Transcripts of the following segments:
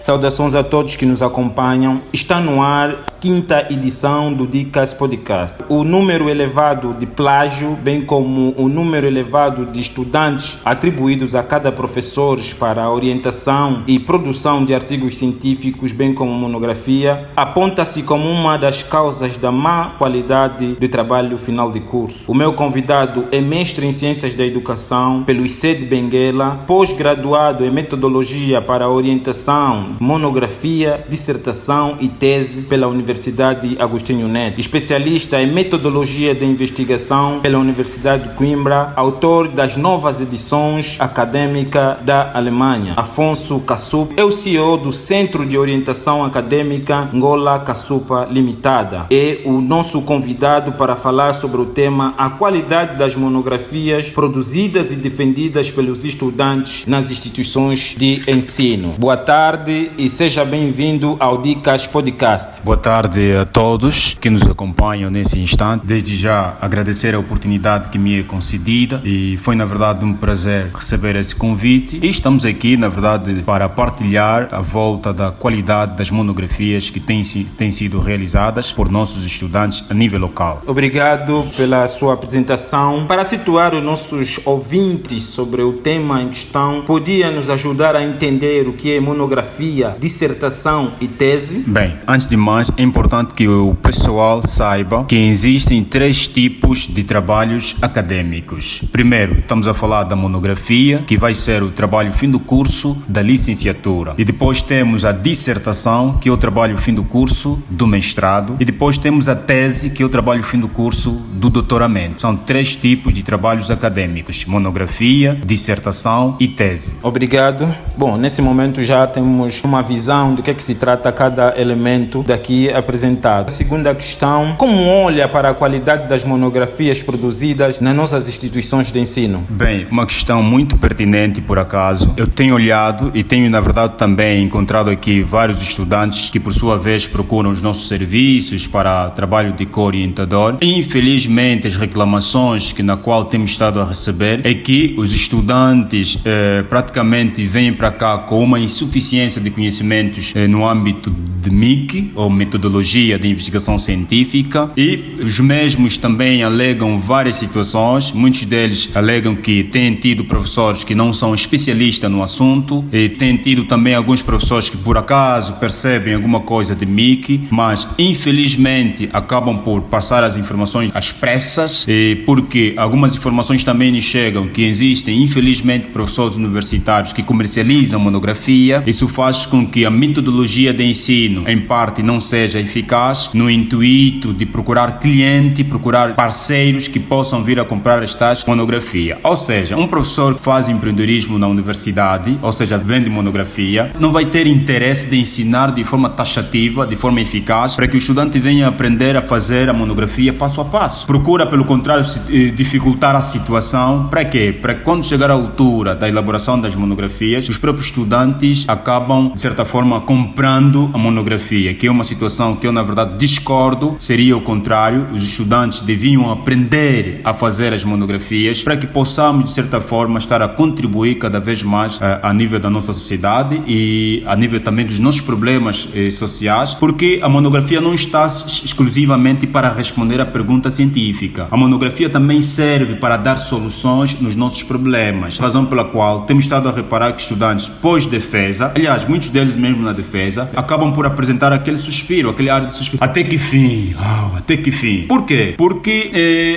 Saudações a todos que nos acompanham. Está no ar a quinta edição do Dicas Podcast. O número elevado de plágio, bem como o número elevado de estudantes atribuídos a cada professor para a orientação e produção de artigos científicos, bem como monografia, aponta-se como uma das causas da má qualidade do trabalho final de curso. O meu convidado é mestre em Ciências da Educação pelo ICE de Benguela, pós-graduado em Metodologia para a Orientação, Monografia, Dissertação e Tese pela Universidade Agostinho Neto, especialista em Metodologia de Investigação pela Universidade de Coimbra, autor das novas edições acadêmica da Alemanha. Afonso Kassup é o CEO do Centro de Orientação Acadêmica Ngola Kassupa Limitada. É o nosso convidado para falar sobre o tema a qualidade das monografias produzidas e defendidas pelos estudantes nas instituições de ensino. Boa tarde e seja bem-vindo ao Dicas Podcast. Boa tarde a todos que nos acompanham nesse instante. Desde já agradecer a oportunidade que me é concedida e foi na verdade um prazer receber esse convite e estamos aqui na verdade para partilhar a volta da qualidade das monografias que têm sido realizadas por nossos estudantes a nível local. Obrigado pela sua apresentação. Para situar os nossos ouvintes sobre o tema em questão, podia nos ajudar a entender o que é monografia, dissertação e tese? Bem, antes de mais, é importante que o pessoal saiba que existem três tipos de trabalhos acadêmicos. Primeiro, estamos a falar da monografia, que vai ser o trabalho fim do curso da licenciatura. E depois temos a dissertação, que é o trabalho fim do curso do mestrado. E depois temos a tese, que é o trabalho fim do curso do doutoramento. São três tipos de trabalhos acadêmicos: monografia, dissertação e tese. Obrigado. Bom, nesse momento já temos uma visão do que se trata cada elemento daqui apresentado. A segunda questão: como olha para a qualidade das monografias produzidas nas nossas instituições de ensino? Bem, uma questão muito pertinente por acaso. Eu tenho olhado e tenho na verdade também encontrado aqui vários estudantes que por sua vez procuram os nossos serviços para trabalho de co-orientador. Infelizmente as reclamações na qual temos estado a receber é que os estudantes praticamente vêm para cá com uma insuficiência de conhecimentos no âmbito de MIC, ou Metodologia de Investigação Científica, e os mesmos também alegam várias situações. Muitos deles alegam que têm tido professores que não são especialistas no assunto e têm tido também alguns professores que por acaso percebem alguma coisa de MIC, mas infelizmente acabam por passar as informações às pressas, porque algumas informações também nos chegam que existem infelizmente professores universitários que comercializam monografia. Isso faz com que a metodologia de ensino em parte não seja eficaz no intuito de procurar cliente, procurar parceiros que possam vir a comprar estas monografias. Ou seja, um professor que faz empreendedorismo na universidade, ou seja, vende monografia, não vai ter interesse de ensinar de forma taxativa, de forma eficaz, para que o estudante venha aprender a fazer a monografia passo a passo. Procura, pelo contrário, dificultar a situação. Para quê? Para que quando chegar à altura da elaboração das monografias, os próprios estudantes acabam, de certa forma, comprando a monografia, que é uma situação que eu, na verdade, discordo. Seria o contrário. Os estudantes deviam aprender a fazer as monografias para que possamos, de certa forma, estar a contribuir cada vez mais a nível da nossa sociedade e a nível também dos nossos problemas sociais, porque a monografia não está exclusivamente para responder a pergunta científica. A monografia também serve para dar soluções nos nossos problemas, razão pela qual temos estado a reparar que estudantes pós-defesa, aliás, muitos deles mesmo na defesa, acabam por apresentar aquele suspiro, aquele ar de suspiro. Até que fim? Até que fim? Por quê? Porque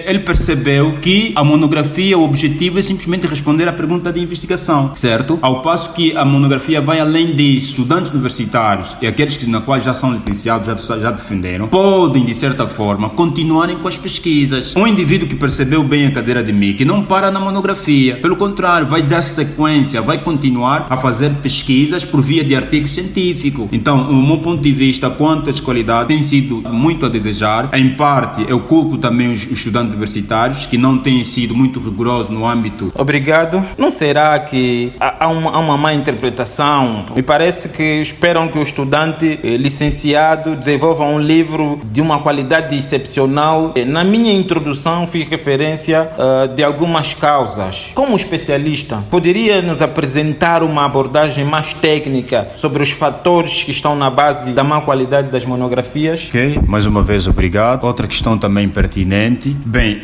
ele percebeu que a monografia, o objetivo é simplesmente responder à pergunta de investigação, certo? Ao passo que a monografia vai além disso. Estudantes universitários e aqueles na quais já são licenciados, já defenderam, podem, de certa forma, continuarem com as pesquisas. Um indivíduo que percebeu bem a cadeira de MIC não para na monografia. Pelo contrário, vai dar sequência, vai continuar a fazer pesquisas por via de artigo científico. Então, o meu ponto de vista quanto às qualidades tem sido muito a desejar. Em parte, eu culpo também os estudantes universitários que não têm sido muito rigorosos no âmbito. Obrigado. Não será que há uma má interpretação? Me parece que esperam que o estudante licenciado desenvolva um livro de uma qualidade excepcional. Na minha introdução fiz referência de algumas causas. Como especialista, poderia nos apresentar uma abordagem mais técnica explica sobre os fatores que estão na base da má qualidade das monografias. Ok, mais uma vez obrigado. Outra questão também pertinente. Bem,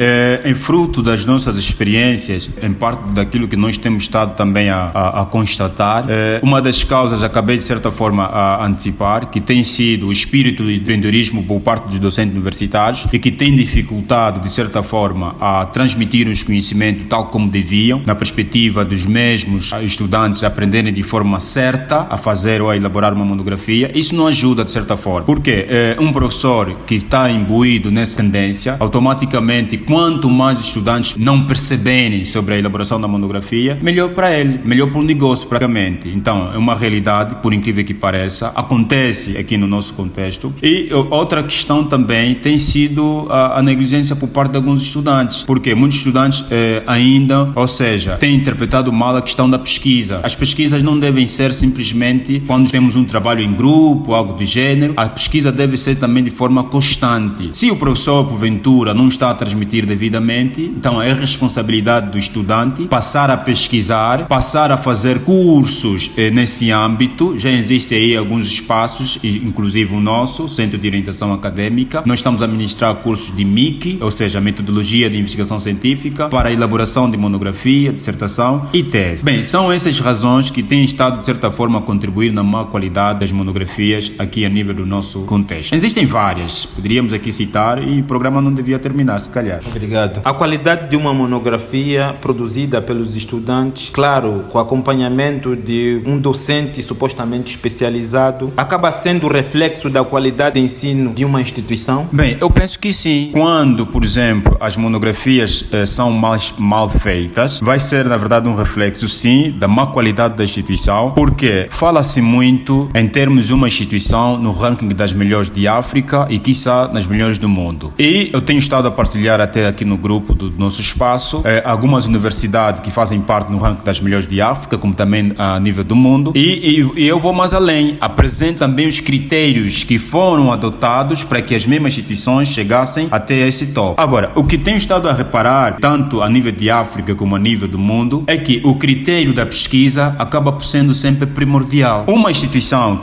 em fruto das nossas experiências, em parte daquilo que nós temos estado também a constatar, uma das causas, acabei de certa forma a antecipar, que tem sido o espírito de empreendedorismo por parte dos docentes universitários e que tem dificultado, de certa forma, a transmitir os conhecimentos tal como deviam, na perspectiva dos mesmos estudantes aprenderem de forma certa a fazer ou a elaborar uma monografia. Isso não ajuda, de certa forma. Porque um professor que está imbuído nessa tendência, automaticamente, quanto mais estudantes não perceberem sobre a elaboração da monografia, melhor para ele, melhor para o negócio, praticamente. Então, é uma realidade, por incrível que pareça, acontece aqui no nosso contexto. E outra questão também tem sido a negligência por parte de alguns estudantes, porque muitos estudantes ainda, ou seja, têm interpretado mal a questão da pesquisa. As pesquisas não devem ser simplesmente quando temos um trabalho em grupo, algo do gênero. A pesquisa deve ser também de forma constante. Se o professor, porventura, não está a transmitir devidamente, então é responsabilidade do estudante passar a pesquisar, passar a fazer cursos nesse âmbito. Já existem aí alguns espaços, inclusive o nosso Centro de Orientação Acadêmica. Nós estamos a ministrar cursos de MIC, ou seja, Metodologia de Investigação Científica, para a elaboração de monografia, dissertação e tese. Bem, são essas razões que têm estado, de certa forma, a contribuir na má qualidade das monografias aqui a nível do nosso contexto. Existem várias, poderíamos aqui citar, e o programa não devia terminar, se calhar. Obrigado. A qualidade de uma monografia produzida pelos estudantes, claro, com acompanhamento de um docente supostamente especializado, acaba sendo reflexo da qualidade de ensino de uma instituição? Bem, eu penso que sim. Quando, por exemplo, as monografias são mal feitas, vai ser, na verdade, um reflexo, sim, da má qualidade da instituição, porque fala-se muito em termos de uma instituição no ranking das melhores de África e, quiçá, nas melhores do mundo. E eu tenho estado a partilhar até aqui no grupo do nosso espaço algumas universidades que fazem parte no ranking das melhores de África, como também a nível do mundo. E eu vou mais além. Apresento também os critérios que foram adotados para que as mesmas instituições chegassem até esse top. Agora, o que tenho estado a reparar, tanto a nível de África como a nível do mundo, é que o critério da pesquisa acaba por sendo sempre primordial. Uma instituição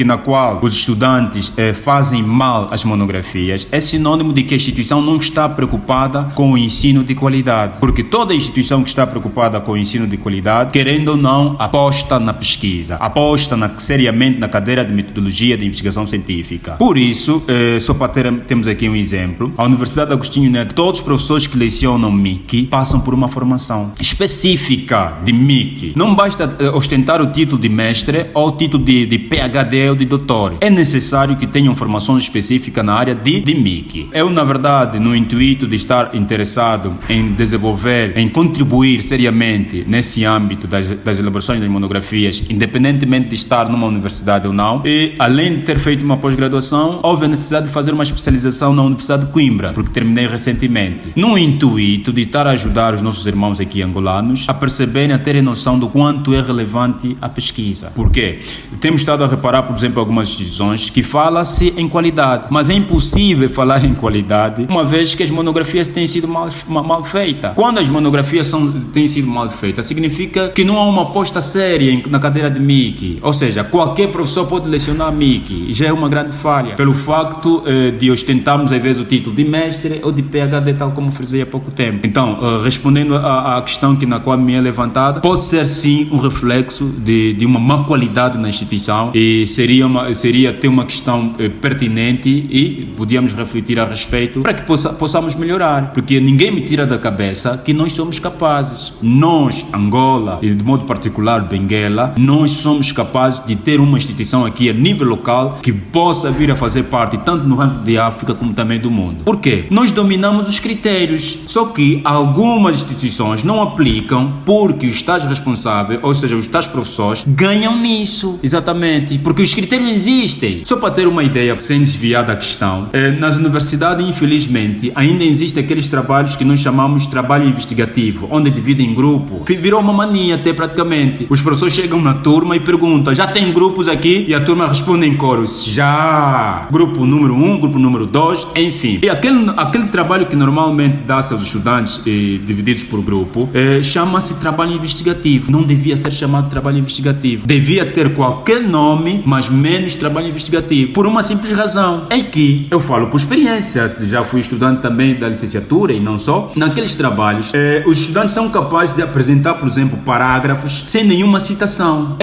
na qual os estudantes fazem mal as monografias é sinônimo de que a instituição não está preocupada com o ensino de qualidade. Porque toda instituição que está preocupada com o ensino de qualidade, querendo ou não, aposta na pesquisa, aposta seriamente na cadeira de metodologia de investigação científica. Por isso, só para temos aqui um exemplo, a Universidade Agostinho Neto, todos os professores que lecionam MIC passam por uma formação específica de MIC. Não basta ostentar o título de mestre ou o título de PhD ou de doutor. É necessário que tenham formação específica na área de MIC. Eu, na verdade, no intuito de estar interessado em desenvolver, em contribuir seriamente nesse âmbito das elaborações das monografias, independentemente de estar numa universidade ou não, e além de ter feito uma pós-graduação, houve a necessidade de fazer uma especialização na Universidade de Coimbra, porque terminei recentemente, no intuito de estar a ajudar os nossos irmãos aqui angolanos a perceberem, a terem noção do quanto é relevante a pesquisa. Porque temos estado a reparar, por exemplo, algumas instituições que fala-se em qualidade, mas é impossível falar em qualidade uma vez que as monografias têm sido mal feitas. Quando as monografias têm sido mal feitas, significa que não há uma aposta séria na cadeira de MIC. Ou seja, qualquer professor pode lecionar MIC. Já é uma grande falha, pelo facto de ostentarmos às vezes o título de mestre ou de PhD, tal como frisei há pouco tempo. Então, respondendo à questão na qual me é levantada, pode ser sim um reflexo de uma má qualidade na instituição, e seria ter uma questão pertinente e podíamos refletir a respeito para que possamos melhorar, porque ninguém me tira da cabeça que nós somos capazes. Nós, Angola, e de modo particular Benguela, nós somos capazes de ter uma instituição aqui a nível local que possa vir a fazer parte tanto no ranking de África como também do mundo. Por quê? Nós dominamos os critérios, só que algumas instituições não aplicam porque os tais responsáveis, ou seja, os tais professores, ganham nisso. Exatamente, porque os critérios existem. Só para ter uma ideia, sem desviar da questão, nas universidades, infelizmente, ainda existem aqueles trabalhos que nós chamamos de trabalho investigativo, onde dividem em grupo. Virou uma mania até praticamente. Os professores chegam na turma e perguntam: já tem grupos aqui? E a turma responde em coros: já! Grupo número 1, grupo número 2, enfim. E aquele trabalho que normalmente dá-se aos estudantes divididos por grupo, chama-se trabalho investigativo. Não devia ser chamado de trabalho investigativo. devia ter qualquer nome, mas menos trabalho investigativo, por uma simples razão, é que, eu falo por experiência, já fui estudante também da licenciatura e não só, naqueles trabalhos, os estudantes são capazes de apresentar, por exemplo, parágrafos sem nenhuma citação,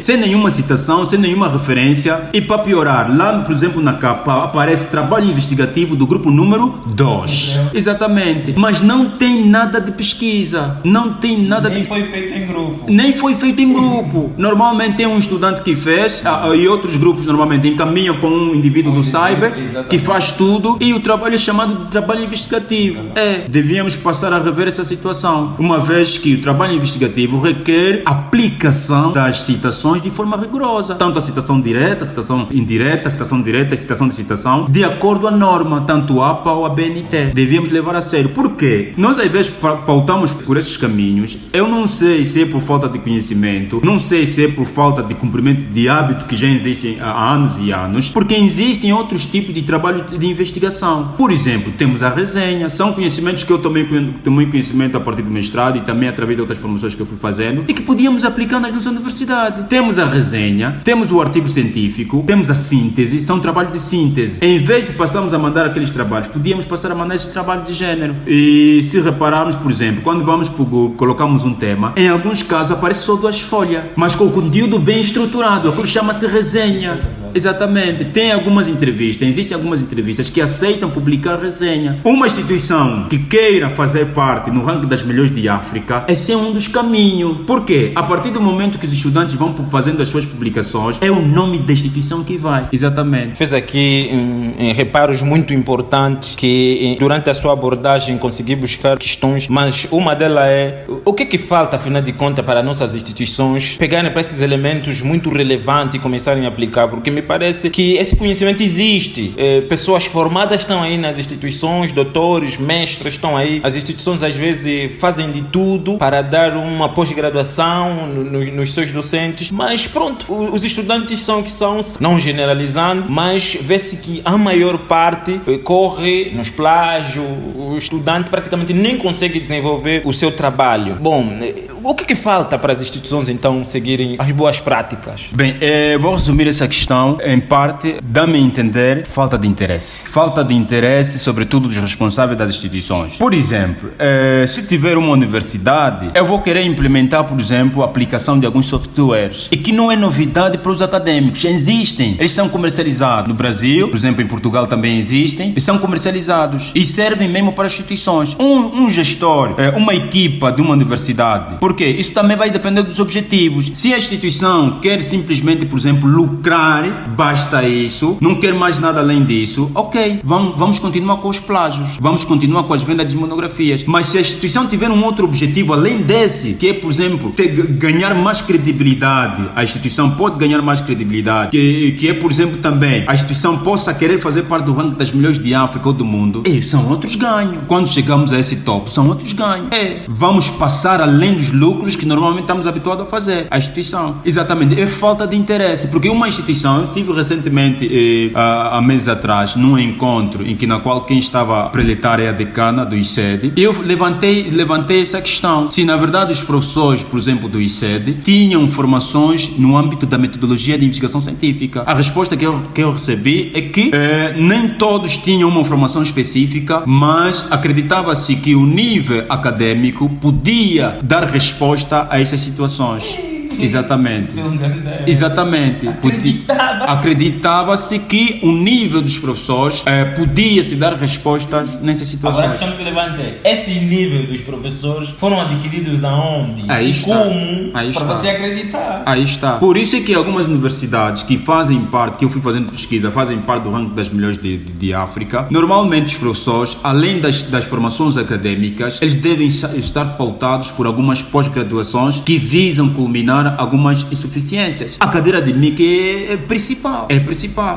sem nenhuma citação, sem nenhuma referência, e para piorar, lá, por exemplo, na capa, aparece trabalho investigativo do grupo número 2, exatamente, mas não tem nada de pesquisa, não tem nada Nem foi feito em grupo. Nem foi feito em grupo. Normalmente tem um estudante que fez e outros grupos normalmente encaminham para um indivíduo do cyber que faz tudo, e o trabalho é chamado de trabalho investigativo. Devíamos passar a rever essa situação, uma vez que o trabalho investigativo requer aplicação das citações de forma rigorosa, tanto a citação direta, a citação indireta, a citação direta, a citação de citação, de acordo à norma, tanto a APA ou a BNT. Devíamos levar a sério. Por quê? Nós às vezes pautamos por esses caminhos. Eu não sei se é por falta de conhecimento, não sei se é por falta de cumprimento de hábito que já existem há anos e anos, porque existem outros tipos de trabalho de investigação. Por exemplo, temos a resenha, são conhecimentos que eu tomei conhecimento a partir do mestrado e também através de outras formações que eu fui fazendo e que podíamos aplicar na nossa universidade. Temos a resenha, temos o artigo científico, temos a síntese, são trabalhos de síntese. Em vez de passarmos a mandar aqueles trabalhos, podíamos passar a mandar esse trabalho de género. E se repararmos, por exemplo, quando vamos para o Google, colocamos um tema, em alguns casos aparece só 2 folhas, mas com o conteúdo bem estruturado, aquilo chama-se resenha. Exatamente. Existem algumas entrevistas que aceitam publicar resenha. Uma instituição que queira fazer parte no ranking das melhores de África, esse é um dos caminhos. Por quê? A partir do momento que os estudantes vão fazendo as suas publicações, é o nome da instituição que vai. Exatamente. Fez aqui reparos muito importantes que durante a sua abordagem consegui buscar questões, mas uma delas é o que falta, afinal de contas, para nossas instituições pegarem para esses elementos muito relevantes e começarem a aplicar, porque me parece que esse conhecimento existe. Pessoas formadas estão aí nas instituições, doutores, mestres estão aí. As instituições às vezes fazem de tudo para dar uma pós-graduação nos seus docentes, mas pronto, os estudantes são o que são, não generalizando, mas vê-se que a maior parte corre nos plágios, o estudante praticamente nem consegue desenvolver o seu trabalho. Bom, o que falta para as instituições então seguirem as boas práticas? Bem, vou resumir essa questão em parte, dá-me a entender falta de interesse. Falta de interesse, sobretudo dos responsáveis das instituições. Por exemplo, se tiver uma universidade, eu vou querer implementar, por exemplo, a aplicação de alguns softwares, e que não é novidade para os acadêmicos, existem, eles são comercializados. No Brasil, por exemplo, em Portugal também existem, e são comercializados, e servem mesmo para instituições. Um gestor, uma equipa de uma universidade, porque isso também vai depender dos objetivos. Se a instituição quer simplesmente, por exemplo, lucrar, basta isso, não quer mais nada além disso, ok, vamos continuar com os plágios, vamos continuar com as vendas de monografias. Mas se a instituição tiver um outro objetivo além desse, que é, por exemplo, ganhar mais credibilidade, a instituição pode ganhar mais credibilidade, que é, por exemplo, também a instituição possa querer fazer parte do ranking das melhores de África ou do mundo, são outros ganhos. Quando chegamos a esse topo, são outros ganhos. Vamos passar além dos lucros que normalmente estamos habituados a fazer, a instituição. Exatamente, é falta de interesse, porque uma instituição, eu estive recentemente, há meses atrás, num encontro na qual quem estava a preletar é a decana do ICED, e eu levantei essa questão. Se na verdade os professores, por exemplo, do ICED, tinham formações no âmbito da metodologia de investigação científica. A resposta que eu recebi é que nem todos tinham uma formação específica, mas acreditava-se que o nível acadêmico podia dar resposta a essas situações. Exatamente. Acreditava-se que o nível dos professores podia-se dar respostas nessas situações. Agora precisamos levantar. Esses níveis dos professores foram adquiridos aonde? Como? Para você acreditar. Aí está. Por isso é que algumas universidades que fazem parte, que eu fui fazendo pesquisa, fazem parte do ranking das melhores de África, normalmente os professores, além das formações acadêmicas, eles devem estar pautados por algumas pós-graduações que visam culminar algumas insuficiências. A cadeira de MIC é principal.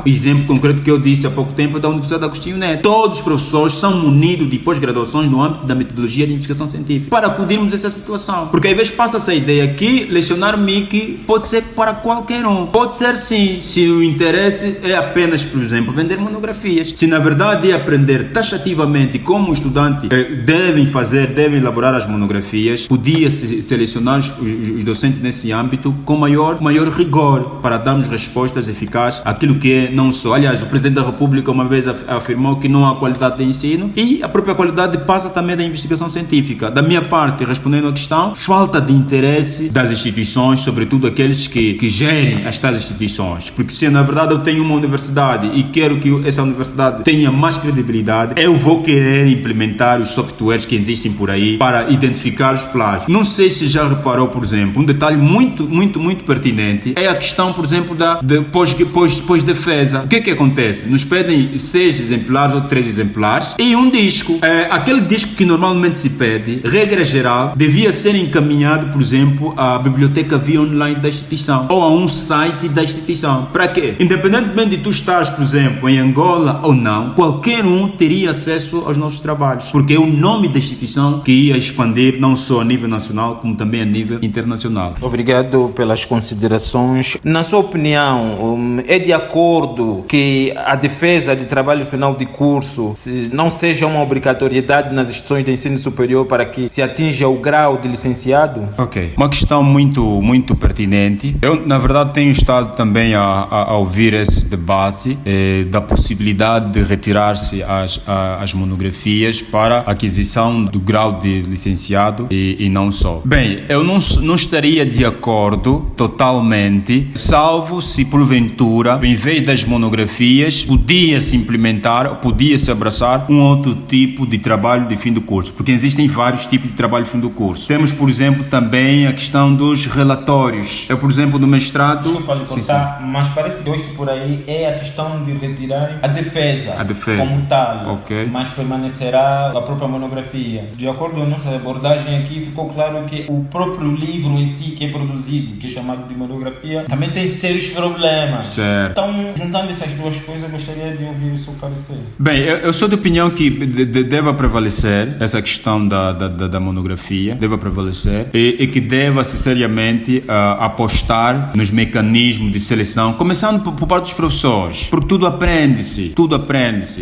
O exemplo concreto que eu disse há pouco tempo é da Universidade Agostinho Neto. Todos os professores são munidos de pós-graduações no âmbito da metodologia de investigação científica para acudirmos a essa situação. Porque às vezes passa-se a ideia que lecionar MIC pode ser para qualquer um. Pode ser sim, se o interesse é apenas, por exemplo, vender monografias. Se na verdade é aprender taxativamente como o estudante deve elaborar as monografias, podia-se selecionar os docentes nesse âmbito com maior rigor para darmos respostas eficazes àquilo que é não só. Aliás, o Presidente da República uma vez afirmou que não há qualidade de ensino e a própria qualidade passa também da investigação científica. Da minha parte, respondendo à questão, falta de interesse das instituições, sobretudo aqueles que gerem as tais instituições. Porque se na verdade eu tenho uma universidade e quero que essa universidade tenha mais credibilidade, eu vou querer implementar os softwares que existem por aí para identificar os plágios. Não sei se já reparou, por exemplo, um detalhe muito pertinente é a questão, por exemplo, da pós-defesa. O que é que acontece? Nos pedem 6 exemplares ou 3 exemplares e um disco. Aquele disco que normalmente se pede, regra geral, devia ser encaminhado, por exemplo, à biblioteca via online da instituição ou a um site da instituição. Para quê? Independentemente de tu estares, por exemplo, em Angola ou não, qualquer um teria acesso aos nossos trabalhos, porque é o nome da instituição que ia expandir não só a nível nacional, como também a nível internacional. Obrigado pelas considerações. Na sua opinião, é de acordo que a defesa de trabalho final de curso não seja uma obrigatoriedade nas instituições de ensino superior para que se atinja o grau de licenciado? Ok. Uma questão muito pertinente. Eu, na verdade, tenho estado também a ouvir esse debate da possibilidade de retirar-se as monografias para aquisição do grau de licenciado e não só. Bem, eu não estaria de acordo totalmente, salvo se porventura, em vez das monografias, podia-se implementar, podia-se abraçar um outro tipo de trabalho de fim do curso, porque existem vários tipos de trabalho de fim do curso. Temos, por exemplo, também a questão dos relatórios. Por exemplo, no mestrado... Desculpa lhe cortar, mas parece que isso por aí é a questão de retirar a defesa como tal, mas permanecerá a própria monografia. De acordo com a nossa abordagem aqui, ficou claro que o próprio livro em si que é produzido, que é chamado de monografia, também tem sérios problemas. Certo. Então, juntando essas duas coisas, eu gostaria de ouvir o seu parecer. Bem, eu sou de opinião que deva prevalecer essa questão da monografia, deva prevalecer e que deva-se seriamente apostar nos mecanismos de seleção, começando por parte dos professores, porque tudo aprende-se,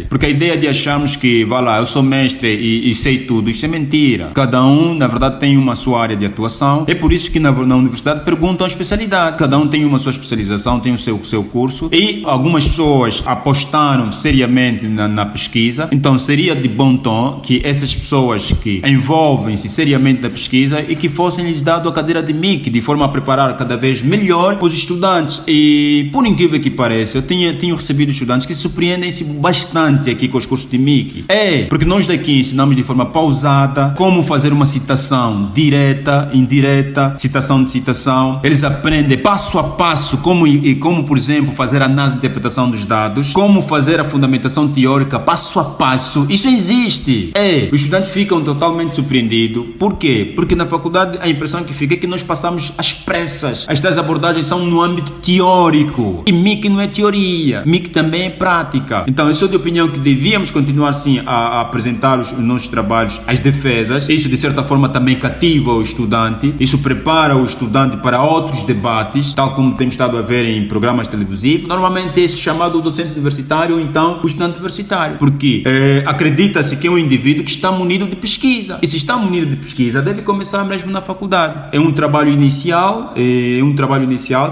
porque a ideia de acharmos que, vá lá, eu sou mestre e sei tudo, isso é mentira. Cada um, na verdade, tem uma sua área de atuação, é por isso que na universidade perguntam a especialidade, cada um tem uma sua especialização, tem o seu curso, e algumas pessoas apostaram seriamente na pesquisa, então seria de bom tom que essas pessoas que envolvem-se seriamente na pesquisa e que fossem-lhes dado a cadeira de MIC, de forma a preparar cada vez melhor os estudantes. E por incrível que pareça, eu tenho recebido estudantes que surpreendem-se bastante aqui com os cursos de MIC. Porque nós daqui ensinamos de forma pausada como fazer uma citação direta, indireta, citação de citação. Eles aprendem passo a passo como, por exemplo, fazer a análise de interpretação dos dados, como fazer a fundamentação teórica passo a passo. Isso existe. Os estudantes ficam totalmente surpreendidos. Por quê? Porque na faculdade a impressão que fica é que nós passamos às pressas. As tais abordagens são no âmbito teórico. E MIC não é teoria. MIC também é prática. Então eu sou de opinião que devíamos continuar sim a apresentar os nossos trabalhos, as defesas. Isso de certa forma também cativa o estudante. Isso prepara o estudante para outros debates, tal como temos estado a ver em programas televisivos. Normalmente esse chamado docente universitário ou então o estudante universitário. Porque acredita-se que é um indivíduo que está munido de pesquisa. E se está munido de pesquisa, deve começar mesmo na faculdade. É um trabalho inicial,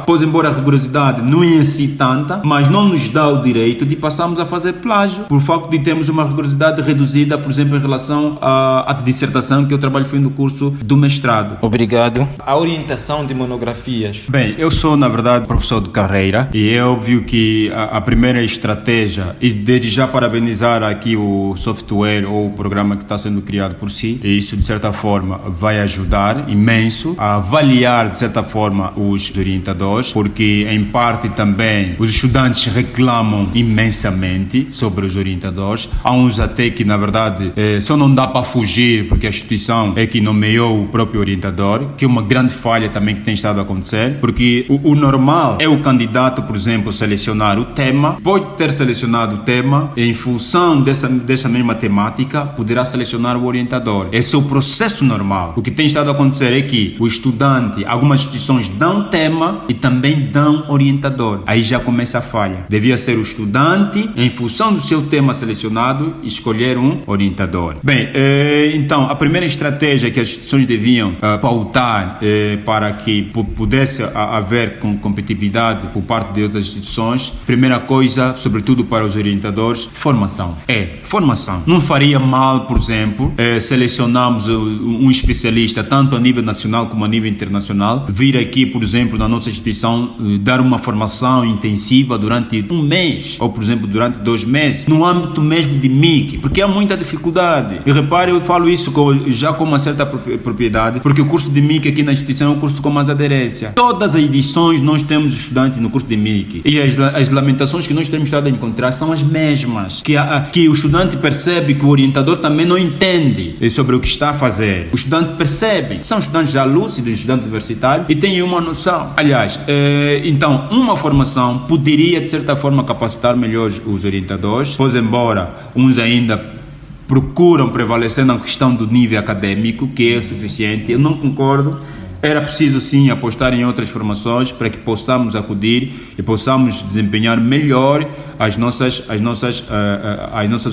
pois embora a rigorosidade não é assim tanta, mas não nos dá o direito de passarmos a fazer plágio, por facto de termos uma rigorosidade reduzida, por exemplo, em relação à dissertação, que é o trabalho feito no curso do mestrado. Obrigado. A orientação de monografias. Bem, eu sou, na verdade, professor de carreira e é óbvio que a primeira estratégia, e desde já parabenizar aqui o software ou o programa que está sendo criado por si, e isso, de certa forma, vai ajudar imenso a avaliar, de certa forma, os orientadores, porque, em parte, também os estudantes reclamam imensamente sobre os orientadores. Há uns até que, na verdade, só não dá para fugir, porque a instituição é que nomeou o próprio orientador, que é uma grande falha também que tem estado a acontecer, porque o normal é o candidato, por exemplo, selecionar o tema, pode ter selecionado o tema, e em função dessa mesma temática, poderá selecionar o orientador. Esse é o processo normal. O que tem estado a acontecer é que o estudante, algumas instituições dão tema e também dão orientador. Aí já começa a falha. Devia ser o estudante, em função do seu tema selecionado, escolher um orientador. Bem, então, a primeira estratégia que as instituições deviam pautar para que pudesse haver competitividade por parte de outras instituições, primeira coisa, sobretudo para os orientadores, formação. Formação. Não faria mal, por exemplo, selecionarmos um especialista, tanto a nível nacional como a nível internacional, vir aqui, por exemplo, na nossa instituição, dar uma formação intensiva durante um mês, ou, por exemplo, durante 2 meses, no âmbito mesmo de MIC, porque há muita dificuldade. E repare, eu falo isso já com uma certa propriedade, porque o curso de MIC aqui na instituição é um curso com mais aderência. Todas as edições nós temos estudantes no curso de MIC, e as lamentações que nós temos estado a encontrar são as mesmas, que o estudante percebe que o orientador também não entende sobre o que está a fazer. O estudante percebe, são estudantes já lúcidos, estudantes universitários, e têm uma noção. Aliás, então, uma formação poderia, de certa forma, capacitar melhor os orientadores, pois embora uns ainda procuram prevalecer na questão do nível acadêmico, que é suficiente, eu não concordo. Era preciso sim apostar em outras formações para que possamos acudir e possamos desempenhar melhor as nossas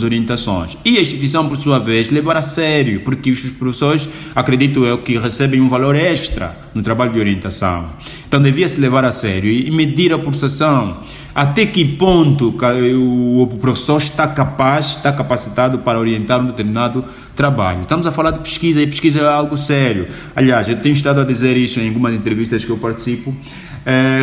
orientações. E a instituição, por sua vez, levar a sério, porque os professores, acredito eu, que recebem um valor extra no trabalho de orientação. Então devia-se levar a sério e medir a pulsação. Até que ponto o professor está capacitado para orientar um determinado trabalho. Estamos a falar de pesquisa, e pesquisa é algo sério. Aliás, eu tenho estado a dizer isso em algumas entrevistas que eu participo.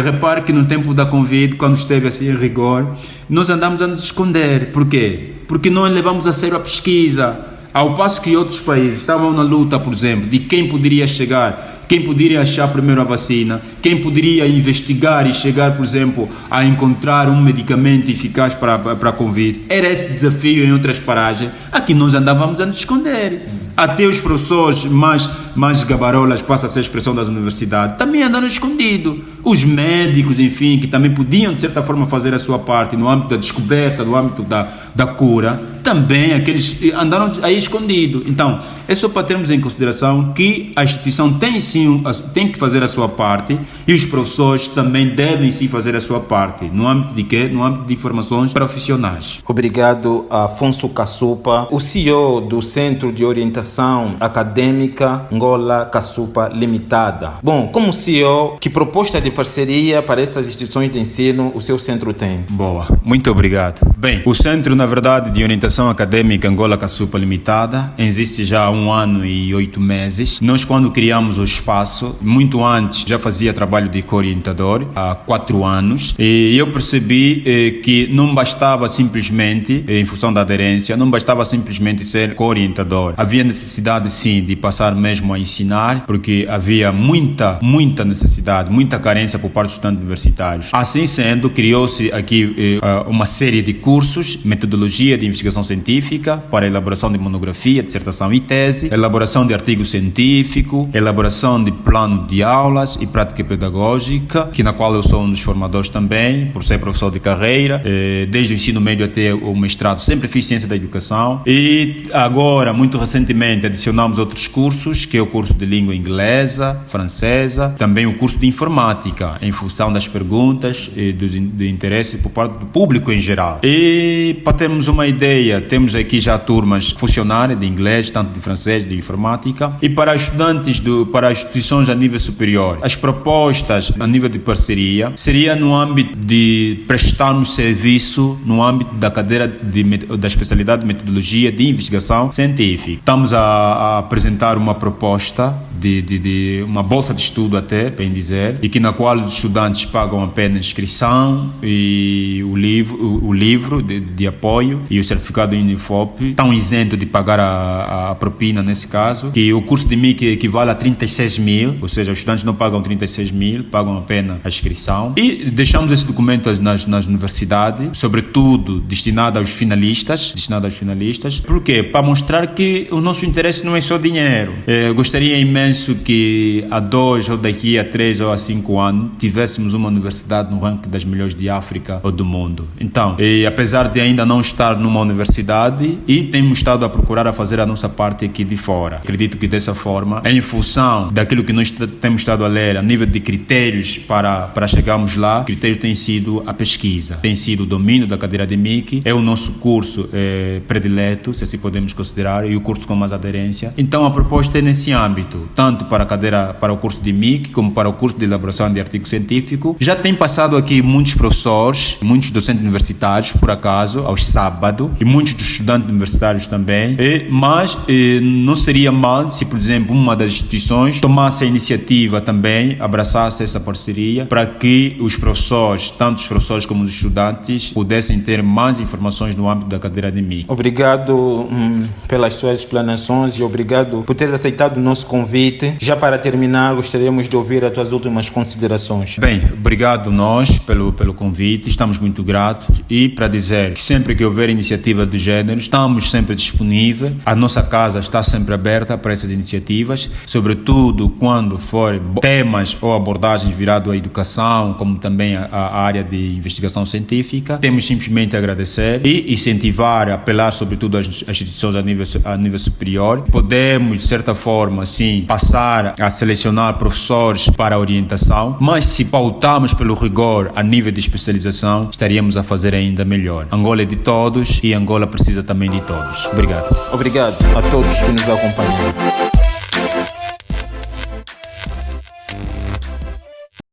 Repare que no tempo da Covid, quando esteve assim em rigor, nós andamos a nos esconder. Por quê? Porque não levamos a sério a pesquisa. Ao passo que outros países estavam na luta, por exemplo, de quem poderia chegar, quem poderia achar primeiro a vacina, quem poderia investigar e chegar, por exemplo, a encontrar um medicamento eficaz para a Covid. Era esse desafio em outras paragens. Aqui nós andávamos a nos esconder. Sim. Até os professores mais gabarolas, passa a ser a expressão das universidades, também andaram escondidos. Os médicos, enfim, que também podiam, de certa forma, fazer a sua parte no âmbito da descoberta, no âmbito da cura, também aqueles andaram aí escondidos. Então, é só para termos em consideração que a instituição tem que fazer a sua parte, e os professores também devem sim fazer a sua parte. No âmbito de quê? No âmbito de informações profissionais. Obrigado, Afonso Kassupa, o CEO do Centro de Orientação Acadêmica Ngola Kassupa Limitada. Bom, como CEO, que proposta de parceria para essas instituições de ensino o seu centro tem? Boa, muito obrigado. Bem, o Centro, na verdade, de Orientação Acadêmica Ngola Kassupa Limitada existe já há 1 ano e 8 meses. Nós, quando criamos o espaço, muito antes já fazia trabalho de co-orientador, há 4 anos, e eu percebi que não bastava simplesmente, em função da aderência, não bastava simplesmente ser co-orientador. Havia necessidade sim de passar mesmo a ensinar, porque havia muita necessidade, muita carência por parte dos estudantes universitários. Assim sendo, criou-se aqui uma série de cursos, metodologia de investigação científica para elaboração de monografia, dissertação e tese, elaboração de artigo científico, elaboração de plano de aulas e prática pedagógica, na qual eu sou um dos formadores também, por ser professor de carreira, desde o ensino médio até o mestrado, sempre fiz ciência da educação. E agora, muito recentemente, adicionamos outros cursos, que é o curso de língua inglesa, francesa, também o curso de informática, em função das perguntas e do interesse por parte do público em geral. E para termos uma ideia, temos aqui já turmas funcionárias de inglês, tanto de francês, de informática, e para estudantes para as instituições a nível superior. As propostas a nível de parceria seria no âmbito de prestarmos serviço no âmbito da cadeira da especialidade de metodologia de investigação científica. Estamos a apresentar uma proposta de uma bolsa de estudo, até, bem dizer, e na qual os estudantes pagam apenas inscrição e o livro de apoio e o certificado Unifop, estão isentos de pagar a propina nesse caso, que o curso de MIC equivale a 36 mil, ou seja, os estudantes não pagam 36 mil, pagam apenas a inscrição. E deixamos esse documento nas universidades, sobretudo destinado aos finalistas. Por quê? Para mostrar que o nosso interesse não é só dinheiro. Gostaria imenso que há 2 ou daqui a 3 ou a 5 anos tivéssemos uma universidade no ranking das melhores de África ou do mundo. Então, apesar de ainda não estar numa universidade, e temos estado a procurar a fazer a nossa parte aqui de fora. Acredito que dessa forma, em função daquilo que nós temos estado a ler, a nível de critérios para chegarmos lá, o critério tem sido a pesquisa, tem sido o domínio da cadeira de MIC, é o nosso curso predileto, se assim podemos considerar, e o curso com mais aderência. Então a proposta é nesse âmbito. tanto para o curso de MIC como para o curso de elaboração de artigo científico. Já tem passado aqui muitos professores, muitos docentes universitários, por acaso, aos sábados, e muitos dos estudantes universitários também. Mas não seria mal se, por exemplo, uma das instituições tomasse a iniciativa também, abraçasse essa parceria, para que os professores, tanto os professores como os estudantes, pudessem ter mais informações no âmbito da cadeira de MIC. Obrigado pelas suas explanações e obrigado por teres aceitado o nosso convite. Já para terminar, gostaríamos de ouvir as tuas últimas considerações. Bem, obrigado nós pelo convite, estamos muito gratos, e para dizer que sempre que houver iniciativa do gênero, estamos sempre disponíveis, a nossa casa está sempre aberta para essas iniciativas, sobretudo quando for temas ou abordagens virados à educação, como também à área de investigação científica. Temos simplesmente a agradecer e incentivar, apelar sobretudo às instituições a nível superior. Podemos, de certa forma, sim, passar a selecionar professores para a orientação, mas se pautarmos pelo rigor a nível de especialização, estaríamos a fazer ainda melhor. Angola é de todos e Angola precisa também de todos. Obrigado. Obrigado a todos que nos acompanharam.